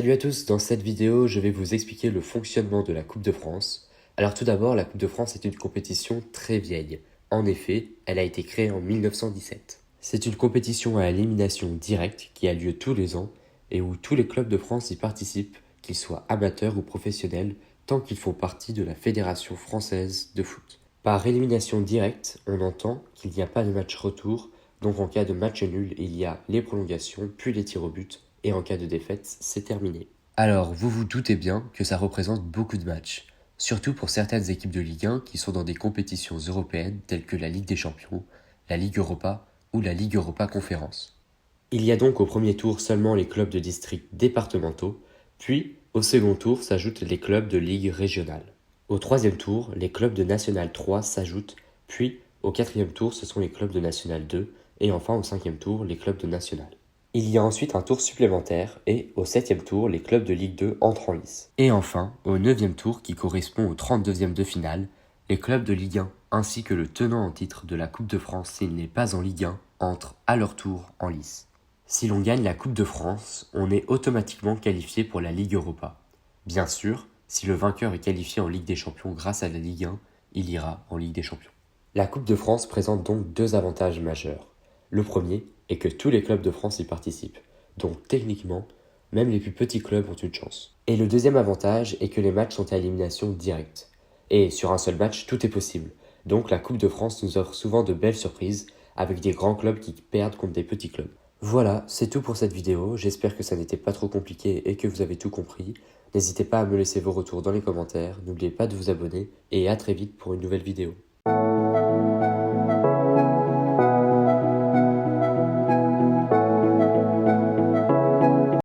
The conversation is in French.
Salut à tous, dans cette vidéo, je vais vous expliquer le fonctionnement de la Coupe de France. Alors tout d'abord, la Coupe de France est une compétition très vieille. En effet, elle a été créée en 1917. C'est une compétition à élimination directe qui a lieu tous les ans et où tous les clubs de France y participent, qu'ils soient amateurs ou professionnels, tant qu'ils font partie de la Fédération française de foot. Par élimination directe, on entend qu'il n'y a pas de match retour, donc en cas de match nul, il y a les prolongations, puis les tirs au but, et en cas de défaite, c'est terminé. Alors, vous vous doutez bien que ça représente beaucoup de matchs, surtout pour certaines équipes de Ligue 1 qui sont dans des compétitions européennes telles que la Ligue des Champions, la Ligue Europa ou la Ligue Europa Conférence. Il y a donc au premier tour seulement les clubs de districts départementaux, puis au second tour s'ajoutent les clubs de Ligue régionale. Au troisième tour, les clubs de National 3 s'ajoutent, puis au quatrième tour ce sont les clubs de National 2, et enfin au cinquième tour les clubs de National. Il y a ensuite un tour supplémentaire et, au 7e tour, les clubs de Ligue 2 entrent en lice. Et enfin, au 9e tour, qui correspond au 32e de finale, les clubs de Ligue 1 ainsi que le tenant en titre de la Coupe de France s'il n'est pas en Ligue 1 entrent à leur tour en lice. Si l'on gagne la Coupe de France, on est automatiquement qualifié pour la Ligue Europa. Bien sûr, si le vainqueur est qualifié en Ligue des Champions grâce à la Ligue 1, il ira en Ligue des Champions. La Coupe de France présente donc deux avantages majeurs. Le premier est que tous les clubs de France y participent, donc techniquement, même les plus petits clubs ont une chance. Et le deuxième avantage est que les matchs sont à élimination directe. Et sur un seul match, tout est possible. Donc la Coupe de France nous offre souvent de belles surprises, avec des grands clubs qui perdent contre des petits clubs. Voilà, c'est tout pour cette vidéo, j'espère que ça n'était pas trop compliqué et que vous avez tout compris. N'hésitez pas à me laisser vos retours dans les commentaires, n'oubliez pas de vous abonner, et à très vite pour une nouvelle vidéo.